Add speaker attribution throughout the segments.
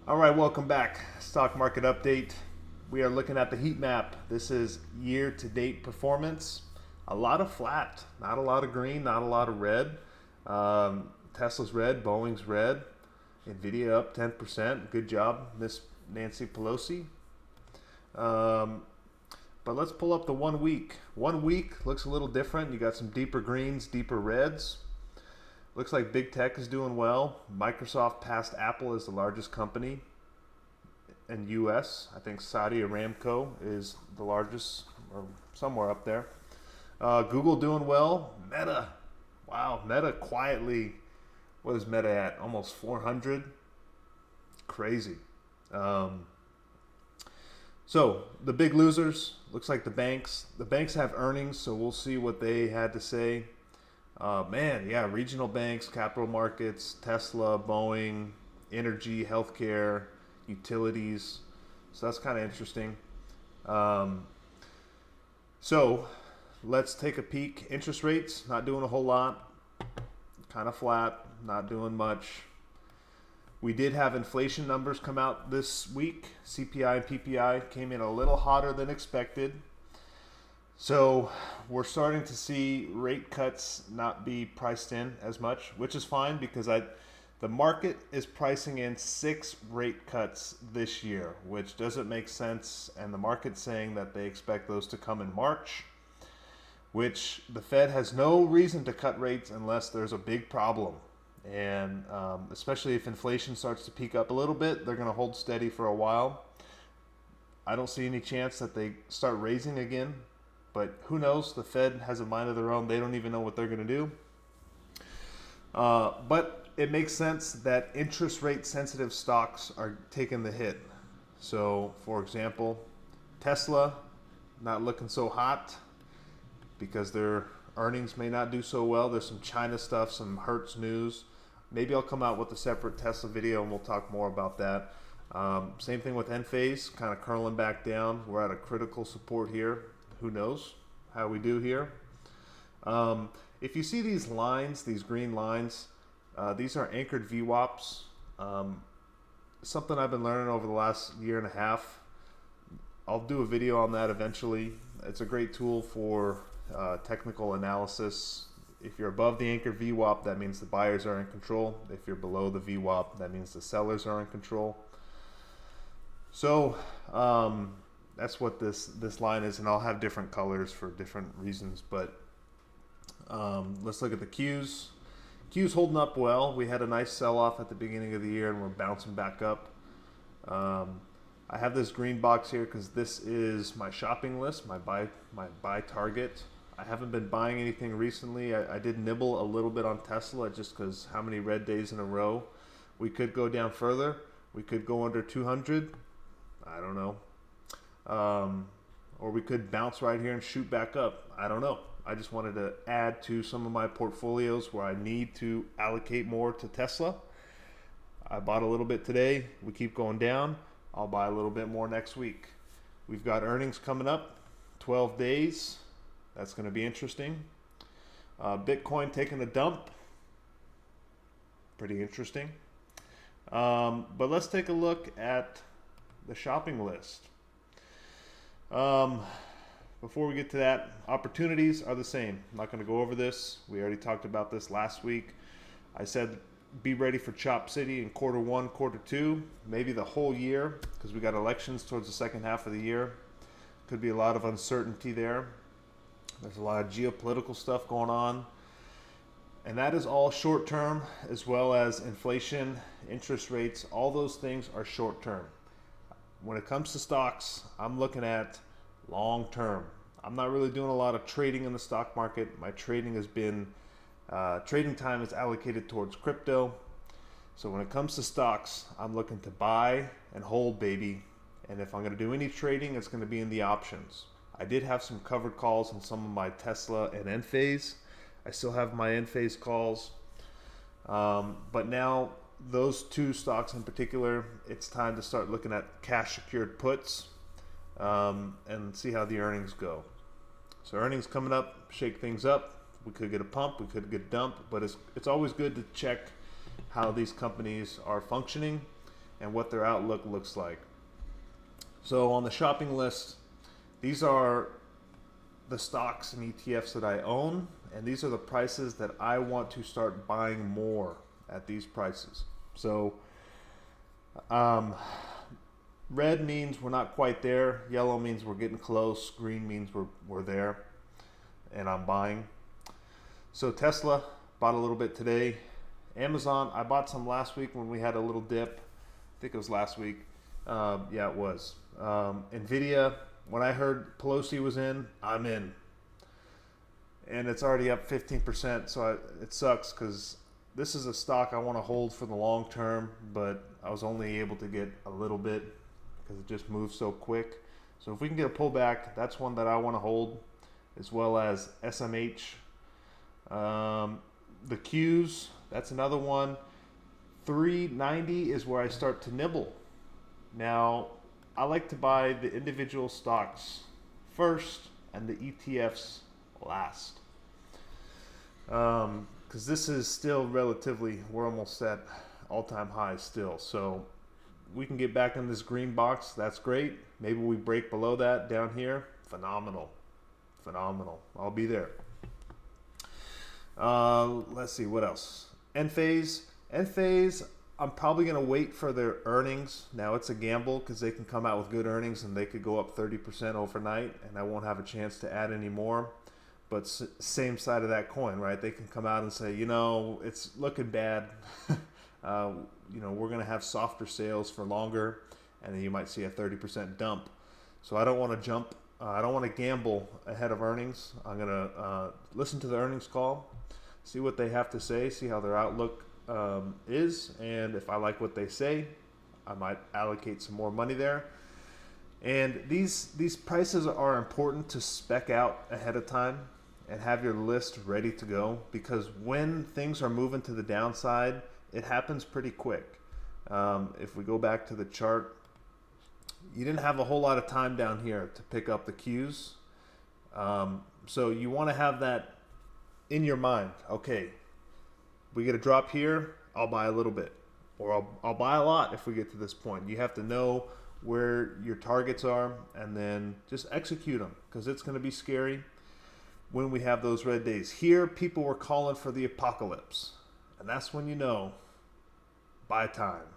Speaker 1: All right, welcome back. Stock market update. We are looking at the heat map. This is year-to-date performance. A lot of flat, not a lot of green, not a lot of red. Tesla's red, Boeing's red. NVDA up 10%. Good job, Miss Nancy Pelosi. But let's pull up the 1 week. 1 week looks a little different. You got some deeper greens, deeper reds. Looks like big tech is doing well. Microsoft passed Apple as the largest company in US. I think Saudi Aramco is the largest, or somewhere up there. Google doing well. Meta. Wow, Meta quietly. What is Meta at? Almost 400. Crazy. So the big losers, looks like the banks. The banks have earnings, so we'll see what they had to say. Regional banks, capital markets, Tesla, Boeing, energy, healthcare, utilities. So that's kind of interesting. So let's take a peek. Interest rates, not doing a whole lot. Kind of flat, not doing much. We did have inflation numbers come out this week. CPI and PPI came in a little hotter than expected. So we're starting to see rate cuts not be priced in as much, which is fine because the market is pricing in 6 rate cuts this year, which doesn't make sense. And the market's saying that they expect those to come in March, which the Fed has no reason to cut rates unless there's a big problem. And especially if inflation starts to peak up a little bit, they're going to hold steady for a while. I don't see any chance that they start raising again. But who knows? The Fed has a mind of their own. They don't even know what they're going to do. But it makes sense that interest rate sensitive stocks are taking the hit. So, for example, Tesla not looking so hot because their earnings may not do so well. There's some China stuff, some Hertz news. Maybe I'll come out with a separate Tesla video and we'll talk more about that. Same thing with NVDA, kind of curling back down. We're at a critical support here. Who knows how we do here? If you see these lines, these green lines, these are anchored VWAPs. Something I've been learning over the last year and a half. I'll do a video on that eventually. It's a great tool for technical analysis. If you're above the anchored VWAP, that means the buyers are in control. If you're below the VWAP, that means the sellers are in control. So, that's what this line is, and I'll have different colors for different reasons. But let's look at the Qs. Qs holding up well. We had a nice sell-off at the beginning of the year, and we're bouncing back up. I have this green box here because this is my shopping list, my buy target. I haven't been buying anything recently. I did nibble a little bit on Tesla just because how many red days in a row. We could go down further. We could go under 200. I don't know. Or we could bounce right here and shoot back up. I don't know. I just wanted to add to some of my portfolios where I need to allocate more to Tesla. I bought a little bit today. We keep going down. I'll buy a little bit more next week. We've got earnings coming up, 12 days. That's going to be interesting. Bitcoin taking a dump. Pretty interesting. But let's take a look at the shopping list. Before we get to that, opportunities are the same. I'm not going to go over this. We already talked about this last week. I said be ready for Chop City in Q1, Q2, maybe the whole year because we got elections towards the second half of the year. Could be a lot of uncertainty there. There's a lot of geopolitical stuff going on. And that is all short term, as well as inflation, interest rates. All those things are short term. When it comes to stocks, I'm looking at long term. I'm not really doing a lot of trading in the stock market. My trading has been, trading time is allocated towards crypto. So when it comes to stocks, I'm looking to buy and hold, baby. And if I'm going to do any trading, it's going to be in the options. I did have some covered calls on some of my Tesla and NVDA. I still have my NVDA calls. But now, those two stocks in particular, it's time to start looking at cash secured puts and see how the earnings go. So earnings coming up, shake things up. We could get a pump, we could get a dump, but it's always good to check how these companies are functioning and what their outlook looks like. So on the shopping list, these are the stocks and ETFs that I own, and these are the prices that I want to start buying more at these prices. So red means we're not quite there, yellow means we're getting close, green means we're there, and I'm buying. So Tesla, bought a little bit today. Amazon, I bought some last week when we had a little dip. I think it was last week. Yeah, it was. NVDA, when I heard Pelosi was in, I'm in. And it's already up 15%, so it sucks because this is a stock I want to hold for the long term, but I was only able to get a little bit because it just moves so quick. So if we can get a pullback, that's one that I want to hold, as well as SMH. The Qs, that's another one. 390 is where I start to nibble. Now, I like to buy the individual stocks first and the ETFs last. Because this is still relatively, we're almost at all-time highs still. So we can get back in this green box. That's great. Maybe we break below that down here. Phenomenal. Phenomenal. I'll be there. Let's see, what else? Enphase, I'm probably going to wait for their earnings. Now, it's a gamble because they can come out with good earnings and they could go up 30% overnight, and I won't have a chance to add any more. But same side of that coin, right? They can come out and say, you know, it's looking bad. You know, we're going to have softer sales for longer, and then you might see a 30% dump. So I don't want to jump. I don't want to gamble ahead of earnings. I'm going to listen to the earnings call, see what they have to say, see how their outlook is, and if I like what they say, I might allocate some more money there. And these prices are important to spec out ahead of time and have your list ready to go, because when things are moving to the downside, it happens pretty quick. If we go back to the chart, you didn't have a whole lot of time down here to pick up the Qs. So you want to have that in your mind. Okay, we get a drop here, I'll buy a little bit, or I'll buy a lot if we get to this point. You have to know where your targets are and then just execute them, because it's going to be scary when we have those red days. Here, people were calling for the apocalypse, and that's when you know, buy time.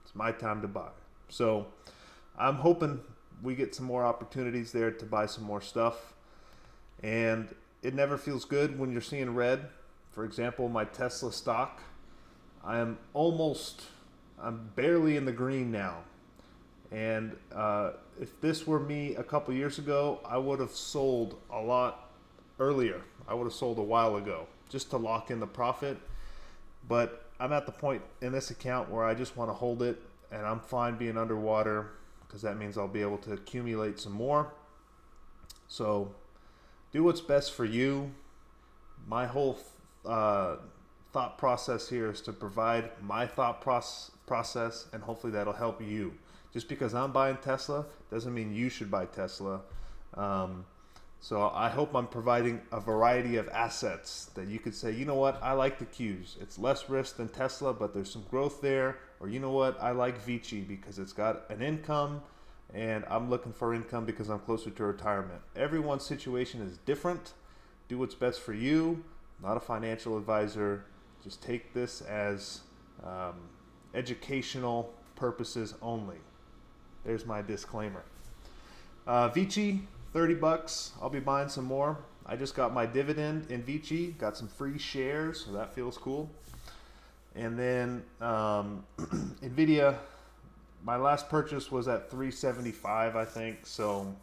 Speaker 1: It's my time to buy. So I'm hoping we get some more opportunities there to buy some more stuff. And it never feels good when you're seeing red. For example, my Tesla stock, I'm barely in the green now. And if this were me a couple years ago, I would have sold a lot earlier. I would have sold a while ago just to lock in the profit. But I'm at the point in this account where I just want to hold it, and I'm fine being underwater because that means I'll be able to accumulate some more. So do what's best for you. My whole thought process here is to provide my thought process, and hopefully that'll help you. Just because I'm buying Tesla doesn't mean you should buy Tesla. So I hope I'm providing a variety of assets that you could say, you know what, I like the Qs. It's less risk than Tesla, but there's some growth there. Or you know what, I like VICI because it's got an income, and I'm looking for income because I'm closer to retirement. Everyone's situation is different. Do what's best for you. Not a financial advisor. Just take this as educational purposes only. There's my disclaimer. VICI, $30. I'll be buying some more. I just got my dividend in VICI. Got some free shares, so that feels cool. And then NVIDIA, my last purchase was at $375, I think. So,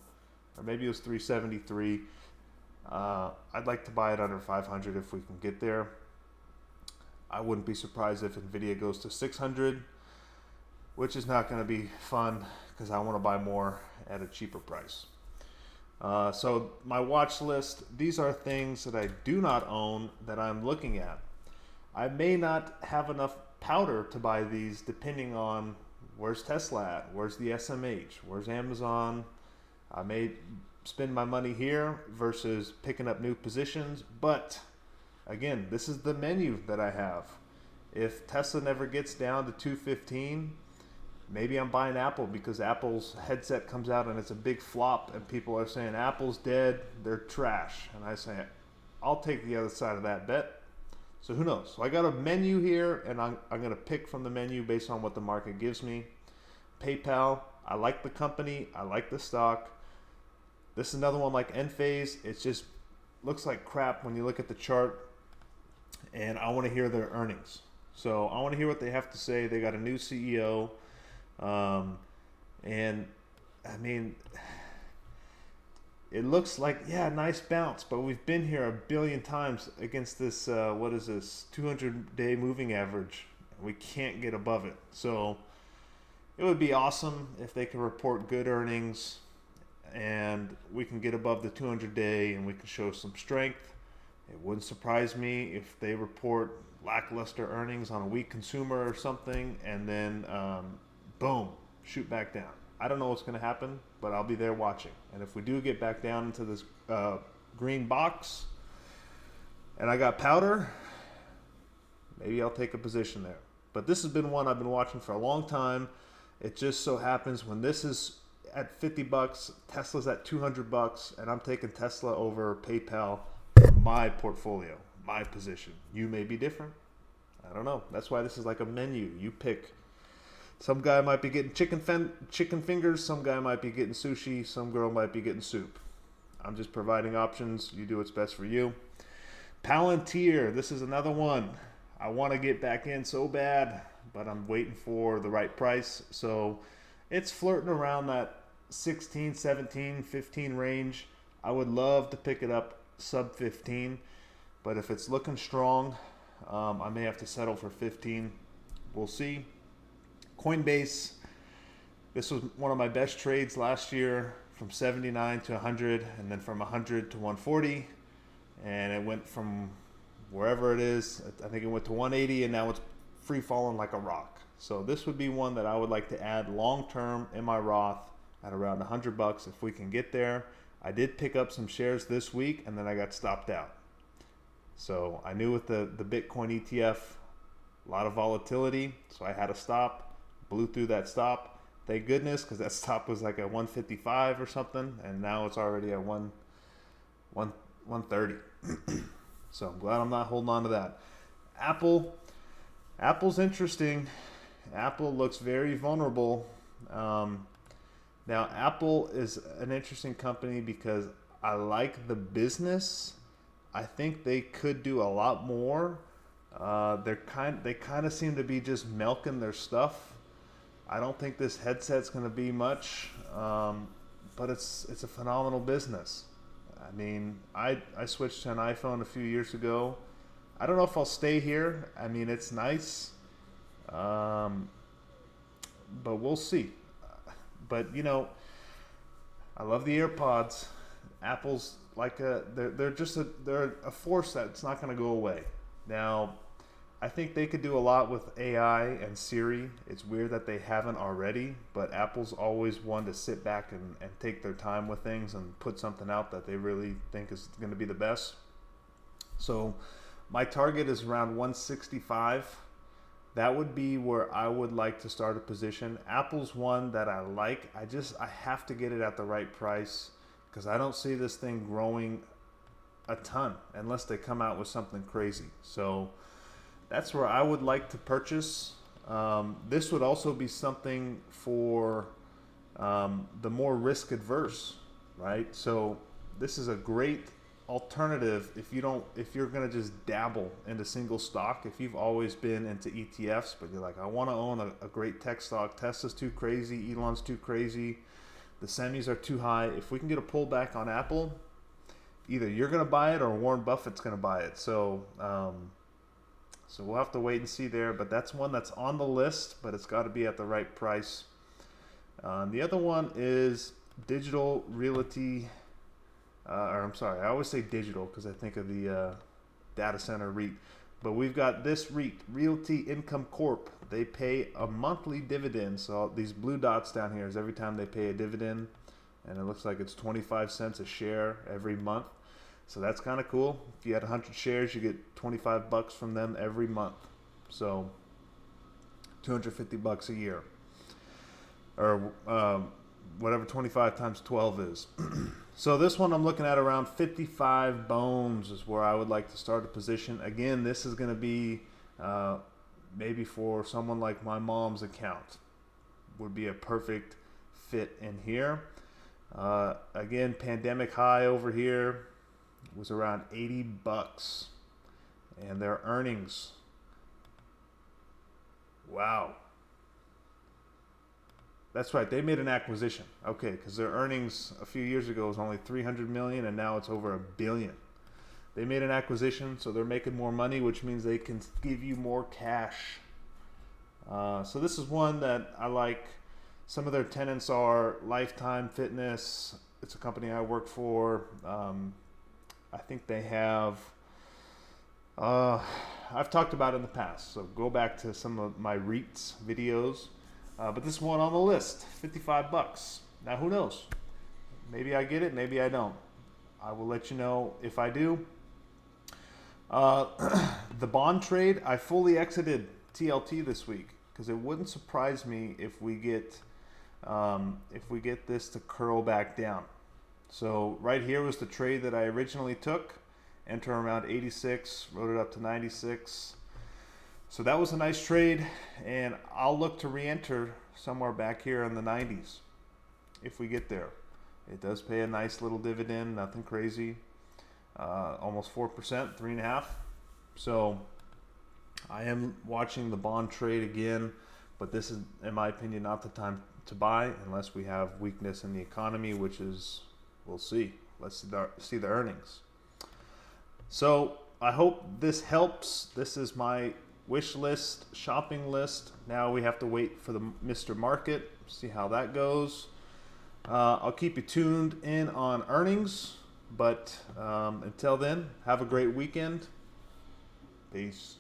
Speaker 1: or maybe it was $373. I'd like to buy it under $500 if we can get there. I wouldn't be surprised if NVIDIA goes to $600, which is not going to be fun because I want to buy more at a cheaper price. So my watch list, these are things that I do not own that I'm looking at. I may not have enough powder to buy these depending on where's Tesla at, where's the SMH, where's Amazon. I may spend my money here versus picking up new positions, but again, this is the menu that I have. If Tesla never gets down to 215, Maybe I'm buying Apple because Apple's headset comes out and it's a big flop and people are saying Apple's dead, they're trash. And I say, I'll take the other side of that bet. So who knows? So I got a menu here and I'm going to pick from the menu based on what the market gives me. PayPal, I like the company, I like the stock. This is another one like ENPH. It just looks like crap when you look at the chart, and I want to hear their earnings. So I want to hear what they have to say. They got a new CEO, and I mean, it looks like, yeah, nice bounce, but we've been here a billion times against this, what is this, 200-day moving average. We can't get above it. So it would be awesome if they could report good earnings and we can get above the 200-day and we can show some strength. It wouldn't surprise me if they report lackluster earnings on a weak consumer or something, and then boom, shoot back down. I don't know what's going to happen, but I'll be there watching. And if we do get back down into this green box and I got powder, maybe I'll take a position there. But this has been one I've been watching for a long time. It just so happens when this is at $50, Tesla's at $200, and I'm taking Tesla over PayPal for my portfolio, my position. You may be different. I don't know. That's why this is like a menu. You pick. Some guy might be getting chicken fingers. Some guy might be getting sushi. Some girl might be getting soup. I'm just providing options. You do what's best for you. Palantir. This is another one. I want to get back in so bad, but I'm waiting for the right price. So it's flirting around that 16, 17, 15 range. I would love to pick it up sub 15, but if it's looking strong, I may have to settle for 15. We'll see. Coinbase, this was one of my best trades last year, from 79 to 100, and then from 100 to 140, and it went from wherever it is, I think it went to 180, and now it's free falling like a rock. So this would be one that I would like to add long term in my Roth at around $100 if we can get there. I did pick up some shares this week and then I got stopped out. So I knew with the Bitcoin ETF, a lot of volatility, so I had to stop, blew through that stop. Thank goodness, because that stop was like at 155 or something, and now it's already at 130. So I'm glad I'm not holding on to that. Apple's interesting. Apple looks very vulnerable. Now, Apple is an interesting company because I like the business. I think they could do a lot more. They kind of seem to be just milking their stuff. I don't think this headset's going to be much, but it's a phenomenal business. I mean, I switched to an iPhone a few years ago. I don't know if I'll stay here. I mean, it's nice, but we'll see. But you know, I love the AirPods. Apple's like they're a force that's not going to go away. Now, I think they could do a lot with AI and Siri. It's weird that they haven't already, but Apple's always one to sit back and take their time with things and put something out that they really think is going to be the best. So my target is around 165. That would be where I would like to start a position. Apple's one that I like. I have to get it at the right price because I don't see this thing growing a ton unless they come out with something crazy. So that's where I would like to purchase. This would also be something for the more risk adverse, right? So this is a great alternative if you're going to just dabble into single stock. If you've always been into ETFs, but you're like, I want to own a great tech stock. Tesla's too crazy, Elon's too crazy, the semis are too high. If we can get a pullback on Apple, either you're going to buy it or Warren Buffett's going to buy it. So so we'll have to wait and see there, but that's one that's on the list, but it's got to be at the right price. The other one is Digital Realty. I always say digital because I think of the data center REIT. But we've got this REIT, Realty Income Corp. They pay a monthly dividend. So these blue dots down here is every time they pay a dividend. And it looks like it's 25 cents a share every month. So that's kind of cool. If you had 100 shares, you get $25 from them every month. So $250 a year. or whatever 25 times 12 is. So this one I'm looking at around 55 bones is where I would like to start a position. Again, this is going to be maybe for someone like my mom's account. Would be a perfect fit in here. Again, pandemic high over here was around 80 bucks. And their earnings, wow. That's right, they made an acquisition. Okay, because their earnings a few years ago was only 300 million and now it's over $1 billion. They made an acquisition, so they're making more money, which means they can give you more cash. So this is one that I like. Some of their tenants are Lifetime Fitness. It's a company I work for. I think they have, I've talked about it in the past, so go back to some of my REITS videos. But this one on the list, 55 bucks. Now who knows? Maybe I get it, maybe I don't. I will let you know if I do. The bond trade, I fully exited TLT this week because it wouldn't surprise me if we get this to curl back down. So right here was the trade that I originally took. Enter around 86, wrote it up to 96. So that was a nice trade, and I'll look to re-enter somewhere back here in the 90s if we get there. It does pay a nice little dividend, nothing crazy. Almost 4%, 3.5%. So I am watching the bond trade again, but this is, in my opinion, not the time to buy unless we have weakness in the economy, which is, we'll see. Let's see the earnings. So I hope this helps. This is my wish list, shopping list. Now we have to wait for the Mr. Market, see how that goes. I'll keep you tuned in on earnings, but until then, have a great weekend. Peace.